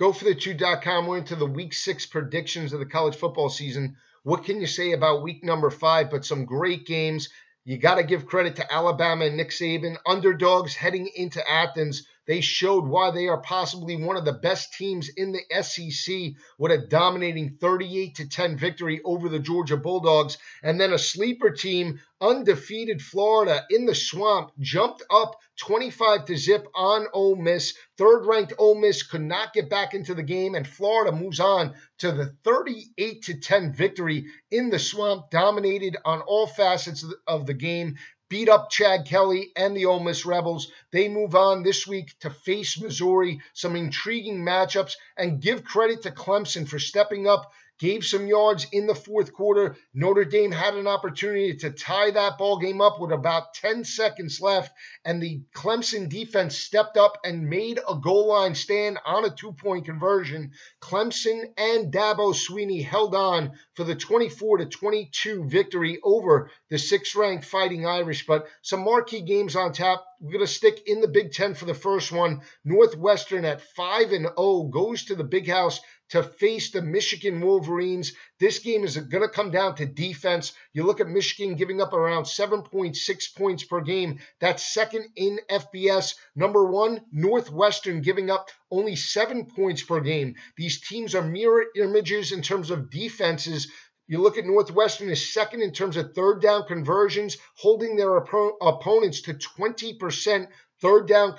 Go for the two.com. We're into the week 6 predictions of the college football season. What can you say about week number 5? But some great games. You got to give credit to Alabama and Nick Saban. Underdogs heading into Athens. They showed why they are possibly one of the best teams in the SEC with a dominating 38-10 victory over the Georgia Bulldogs. And then a sleeper team, undefeated Florida in the swamp, jumped up 25-0 on Ole Miss. Third-ranked Ole Miss could not get back into the game, and Florida moves on to the 38-10 victory in the swamp, dominated on all facets of the game. Beat up Chad Kelly and the Ole Miss Rebels. They move on this week to face Missouri, some intriguing matchups, and give credit to Clemson for stepping up, gave some yards in the fourth quarter. Notre Dame had an opportunity to tie that ball game up with about 10 seconds left, and the Clemson defense stepped up and made a goal line stand on a 2-point conversion. Clemson and Dabo Swinney held on for the 24-22 victory over the 6th-ranked Fighting Irish. But some marquee games on tap. We're going to stick in the Big Ten for the first one. Northwestern at 5-0 goes to the Big House to face the Michigan Wolverines. This game is going to come down to defense. You look at Michigan giving up around 7.6 points per game. That's second in FBS. Number 1, Northwestern giving up only 7 points per game. These teams are mirror images in terms of defenses. You look at Northwestern is second in terms of third down conversions, holding their opponents to 20% third down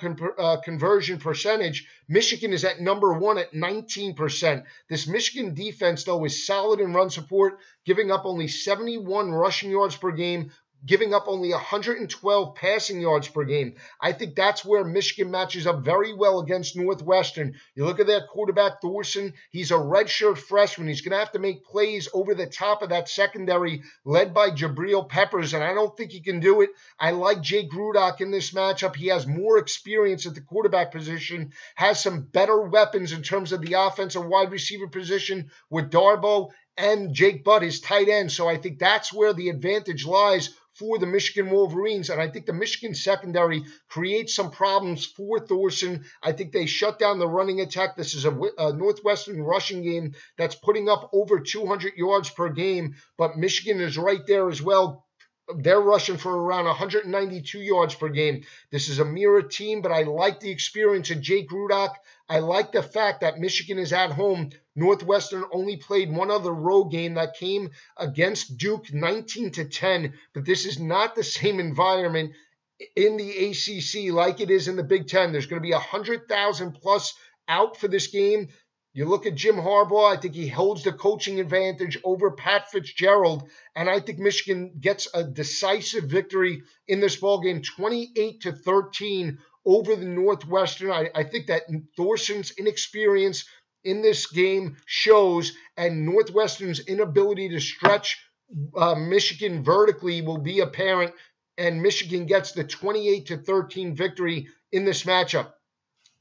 conversion percentage. Michigan is at number 1 at 19%. This Michigan defense, though, is solid in run support, giving up only 71 rushing yards per game, giving up only 112 passing yards per game. I think that's where Michigan matches up very well against Northwestern. You look at that quarterback, Thorson. He's a redshirt freshman. He's going to have to make plays over the top of that secondary led by Jabril Peppers, and I don't think he can do it. I like Jake Rudock in this matchup. He has more experience at the quarterback position, has some better weapons in terms of the offensive wide receiver position with Darbo and Jake Butt, his tight end. So I think that's where the advantage lies for the Michigan Wolverines, and I think the Michigan secondary creates some problems for Thorson. I think they shut down the running attack. This is a Northwestern rushing game that's putting up over 200 yards per game, but Michigan is right there as well. They're rushing for around 192 yards per game. This is a mirror team, but I like the experience of Jake Rudock. I like the fact that Michigan is at home. Northwestern only played one other road game that came against Duke 19-10, but this is not the same environment in the ACC like it is in the Big Ten. There's going to be 100,000 plus out for this game. You look at Jim Harbaugh, I think he holds the coaching advantage over Pat Fitzgerald, and I think Michigan gets a decisive victory in this ballgame, 28-13 over the Northwestern. I think that Thorson's inexperience in this game shows, and Northwestern's inability to stretch Michigan vertically will be apparent, and Michigan gets the 28-13 victory in this matchup.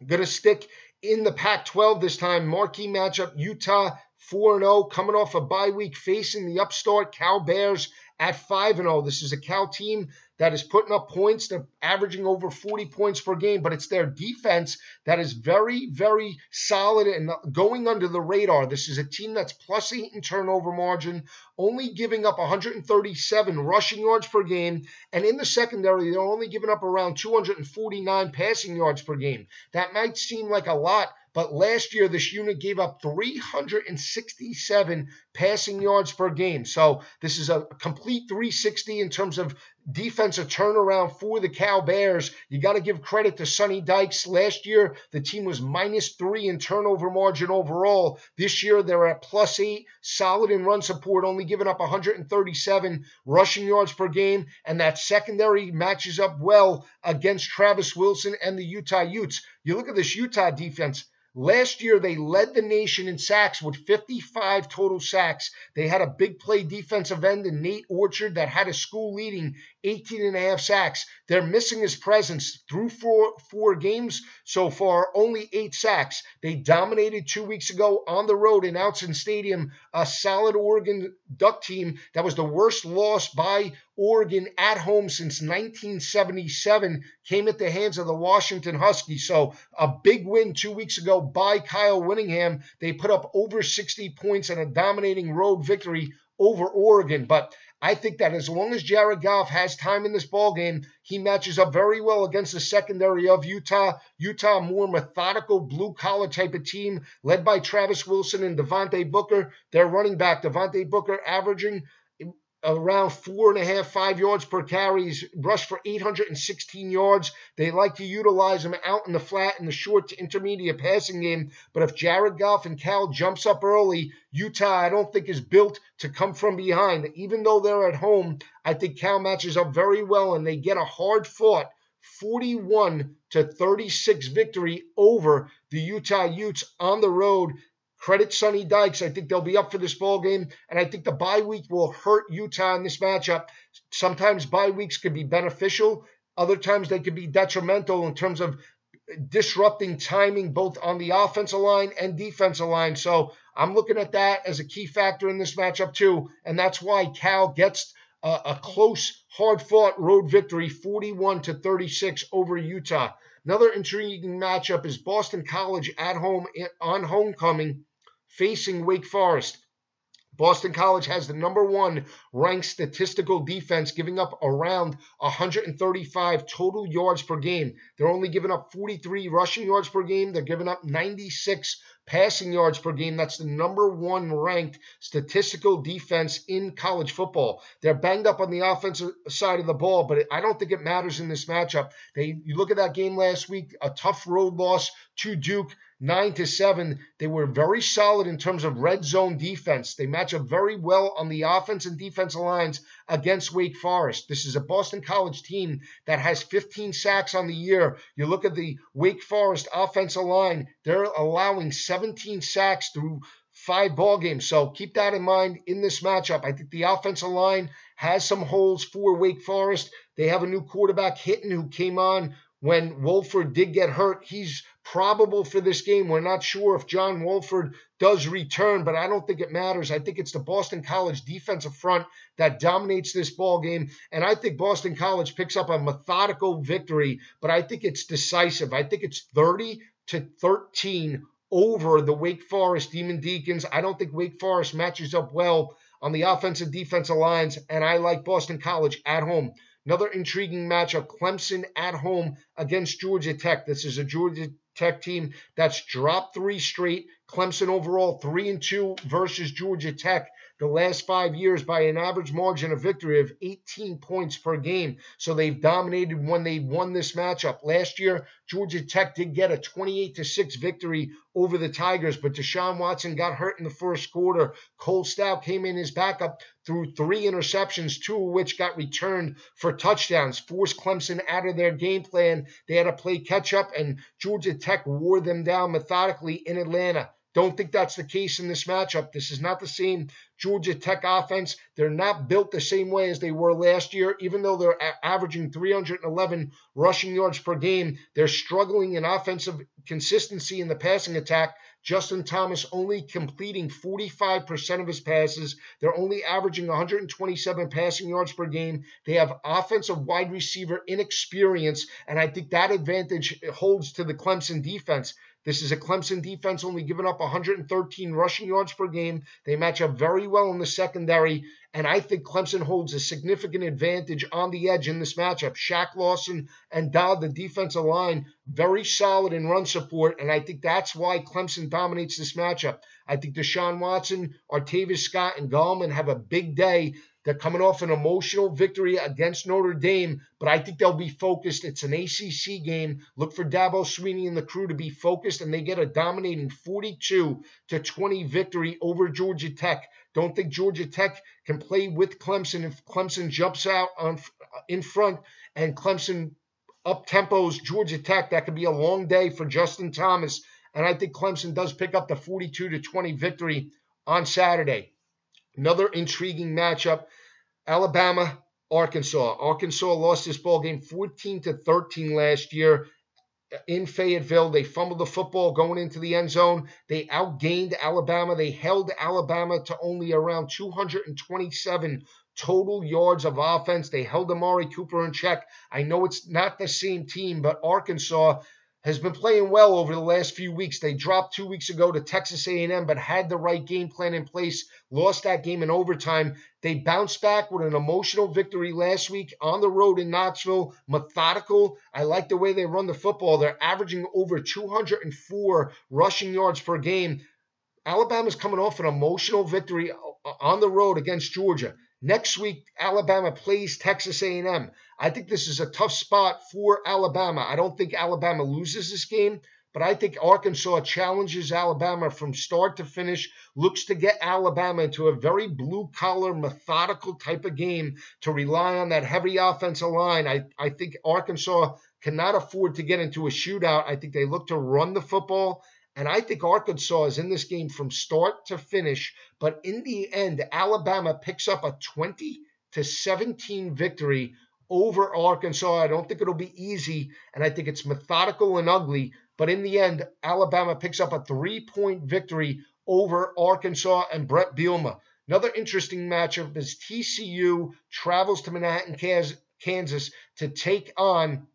I'm going to stick in the Pac-12 this time. Marquee matchup, Utah 4-0, coming off a bye week, facing the upstart Cal Bears at 5-0. This is a Cal team that is putting up points. They're averaging over 40 points per game, but it's their defense that is very, very solid and going under the radar. This is a team that's +8 in turnover margin, only giving up 137 rushing yards per game, and in the secondary, they're only giving up around 249 passing yards per game. That might seem like a lot, but last year, this unit gave up 367 passing yards per game. So this is a complete 360 in terms of defensive turnaround for the Cal Bears. You got to give credit to Sonny Dykes. Last year, the team was -3 in turnover margin overall. This year, they're at +8, solid in run support, only giving up 137 rushing yards per game. And that secondary matches up well against Travis Wilson and the Utah Utes. You look at this Utah defense. Last year, they led the nation in sacks with 55 total sacks. They had a big play defensive end in Nate Orchard that had a school-leading 18.5 sacks. They're missing his presence through four games so far, only 8 sacks. They dominated 2 weeks ago on the road in Autzen Stadium, a solid Oregon Duck team that was the worst loss by Oregon at home since 1977, came at the hands of the Washington Huskies. So a big win 2 weeks ago by Kyle Whittingham. They put up over 60 points in a dominating road victory over Oregon. But I think that as long as Jared Goff has time in this ball game, he matches up very well against the secondary of Utah. Utah, more methodical, blue-collar type of team, led by Travis Wilson and Devontae Booker. Their running back, Devontae Booker, averaging around 4.5, 5 yards per carry. He's rushed for 816 yards. They like to utilize him out in the flat in the short to intermediate passing game. But if Jared Goff and Cal jumps up early, Utah, I don't think, is built to come from behind. Even though they're at home, I think Cal matches up very well, and they get a hard-fought 41-36 victory over the Utah Utes on the road. Credit Sonny Dykes. I think they'll be up for this ball game, and I think the bye week will hurt Utah in this matchup. Sometimes bye weeks could be beneficial. Other times they could be detrimental in terms of disrupting timing both on the offensive line and defensive line. So I'm looking at that as a key factor in this matchup too, and that's why Cal gets a close, hard-fought road victory, 41-36 over Utah. Another intriguing matchup is Boston College at home on homecoming, facing Wake Forest. Boston College has the number 1 ranked statistical defense, giving up around 135 total yards per game. They're only giving up 43 rushing yards per game. They're giving up 96 passing yards per game. That's the number 1 ranked statistical defense in college football. They're banged up on the offensive side of the ball, but I don't think it matters in this matchup. You look at that game last week, a tough road loss to Duke, 9-7. They were very solid in terms of red zone defense. They match up very well on the offense and defensive lines against Wake Forest. This is a Boston College team that has 15 sacks on the year. You look at the Wake Forest offensive line, they're allowing 17 sacks through 5 ball games. So keep that in mind in this matchup. I think the offensive line has some holes for Wake Forest. They have a new quarterback, Hitton, who came on when Wolford did get hurt. He's probable for this game. We're not sure if John Wolford does return, but I don't think it matters. I think it's the Boston College defensive front that dominates this ball game, and I think Boston College picks up a methodical victory, but I think it's decisive. I think it's 30-13 over the Wake Forest Demon Deacons. I don't think Wake Forest matches up well on the offensive defensive lines, and I like Boston College at home. Another intriguing matchup, Clemson at home against Georgia Tech. This is a Georgia Tech team that's dropped 3 straight. Clemson overall 3-2 versus Georgia Tech the last 5 years by an average margin of victory of 18 points per game. So they've dominated when they won this matchup. Last year, Georgia Tech did get a 28-6 victory over the Tigers, but Deshaun Watson got hurt in the first quarter. Cole Stout came in as backup, threw 3 interceptions, 2 of which got returned for touchdowns, forced Clemson out of their game plan. They had to play catch-up, and Georgia Tech wore them down methodically in Atlanta. Don't think that's the case in this matchup. This is not the same Georgia Tech offense. They're not built the same way as they were last year. Even though they're averaging 311 rushing yards per game, they're struggling in offensive consistency in the passing attack. Justin Thomas only completing 45% of his passes. They're only averaging 127 passing yards per game. They have offensive wide receiver inexperience, and I think that advantage holds to the Clemson defense. This is a Clemson defense only giving up 113 rushing yards per game. They match up very well in the secondary, and I think Clemson holds a significant advantage on the edge in this matchup. Shaq Lawson and Dodd, the defensive line, very solid in run support, and I think that's why Clemson dominates this matchup. I think Deshaun Watson, Artavis Scott, and Gallman have a big day. They're coming off an emotional victory against Notre Dame, but I think they'll be focused. It's an ACC game. Look for Dabo Swinney and the crew to be focused, and they get a dominating 42-20 victory over Georgia Tech. Don't think Georgia Tech can play with Clemson if Clemson jumps out in front and Clemson up-tempos Georgia Tech. That could be a long day for Justin Thomas, and I think Clemson does pick up the 42-20 victory on Saturday. Another intriguing matchup, Alabama Arkansas. Arkansas lost this ball game 14-13 last year in Fayetteville. They fumbled the football going into the end zone. They outgained Alabama. They held Alabama to only around 227 total yards of offense. They held Amari Cooper in check. I know it's not the same team, but Arkansas has been playing well over the last few weeks. They dropped 2 weeks ago to Texas A&M, but had the right game plan in place, lost that game in overtime. They bounced back with an emotional victory last week on the road in Knoxville, methodical. I like the way they run the football. They're averaging over 204 rushing yards per game. Alabama's coming off an emotional victory on the road against Georgia. Next week, Alabama plays Texas A&M. I think this is a tough spot for Alabama. I don't think Alabama loses this game, but I think Arkansas challenges Alabama from start to finish, looks to get Alabama into a very blue-collar, methodical type of game to rely on that heavy offensive line. I think Arkansas cannot afford to get into a shootout. I think they look to run the football. And I think Arkansas is in this game from start to finish. But in the end, Alabama picks up a 20-17 victory over Arkansas. I don't think it'll be easy, and I think it's methodical and ugly. But in the end, Alabama picks up a 3-point victory over Arkansas and Brett Bielema. Another interesting matchup is TCU travels to Manhattan, Kansas to take on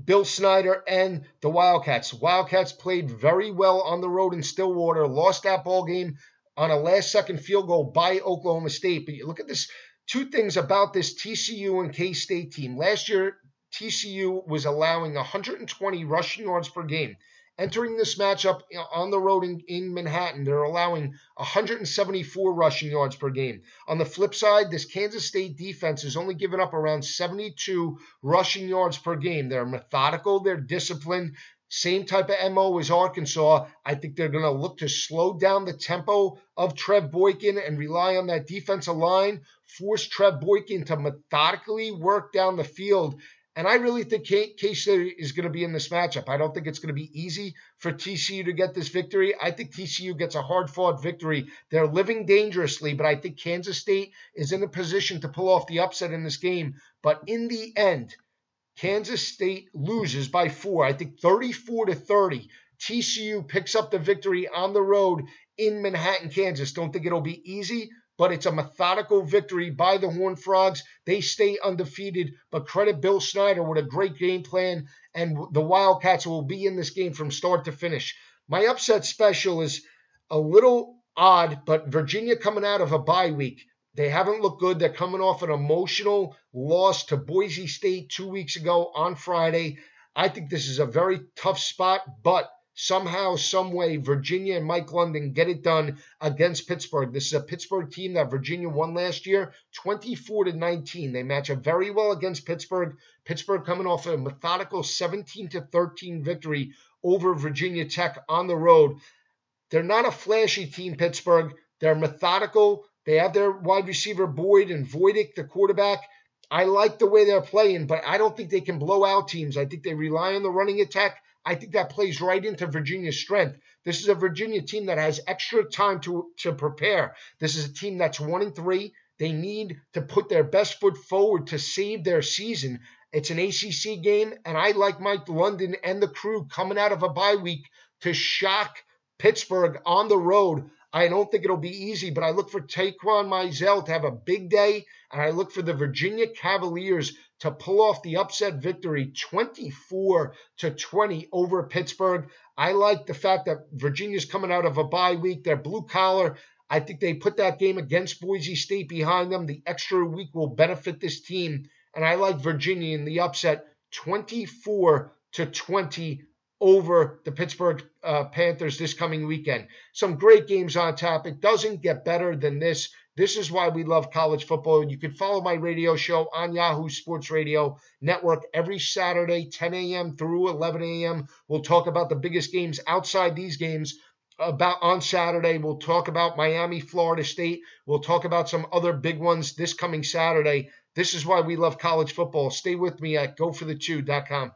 Bill Snyder and the Wildcats. Wildcats played very well on the road in Stillwater, lost that ball game on a last-second field goal by Oklahoma State. But you look at this, two things about this TCU and K-State team. Last year, TCU was allowing 120 rushing yards per game. Entering this matchup on the road in Manhattan, they're allowing 174 rushing yards per game. On the flip side, this Kansas State defense has only given up around 72 rushing yards per game. They're methodical, they're disciplined, same type of MO as Arkansas. I think they're going to look to slow down the tempo of Trev Boykin and rely on that defensive line, force Trev Boykin to methodically work down the field. And I really think K-State is going to be in this matchup. I don't think it's going to be easy for TCU to get this victory. I think TCU gets a hard-fought victory. They're living dangerously, but I think Kansas State is in a position to pull off the upset in this game. But in the end, Kansas State loses by 4. I think 34-30. TCU picks up the victory on the road in Manhattan, Kansas. Don't think it'll be easy, but it's a methodical victory by the Horned Frogs. They stay undefeated, but credit Bill Snyder with a great game plan, and the Wildcats will be in this game from start to finish. My upset special is a little odd, but Virginia coming out of a bye week. They haven't looked good. They're coming off an emotional loss to Boise State 2 weeks ago on Friday. I think this is a very tough spot, but somehow, some way, Virginia and Mike London get it done against Pittsburgh. This is a Pittsburgh team that Virginia won last year, 24-19. They match up very well against Pittsburgh. Pittsburgh coming off a methodical 17-13 victory over Virginia Tech on the road. They're not a flashy team, Pittsburgh. They're methodical. They have their wide receiver Boyd and Voidick, the quarterback. I like the way they're playing, but I don't think they can blow out teams. I think they rely on the running attack. I think that plays right into Virginia's strength. This is a Virginia team that has extra time to prepare. This is a team that's 1-3. They need to put their best foot forward to save their season. It's an ACC game, and I like Mike London and the crew coming out of a bye week to shock Pittsburgh on the road. I don't think it'll be easy, but I look for Taquan Mizell to have a big day, and I look for the Virginia Cavaliers to pull off the upset victory 24-20 over Pittsburgh. I like the fact that Virginia's coming out of a bye week. They're blue collar. I think they put that game against Boise State behind them. The extra week will benefit this team, and I like Virginia in the upset 24-20 over the Pittsburgh Panthers this coming weekend. Some great games on tap. It doesn't get better than this. This is why we love college football. You can follow my radio show on Yahoo Sports Radio Network every Saturday, 10 a.m. through 11 a.m. We'll talk about the biggest games outside these games. On Saturday, we'll talk about Miami, Florida State. We'll talk about some other big ones this coming Saturday. This is why we love college football. Stay with me at GoForThe2.com.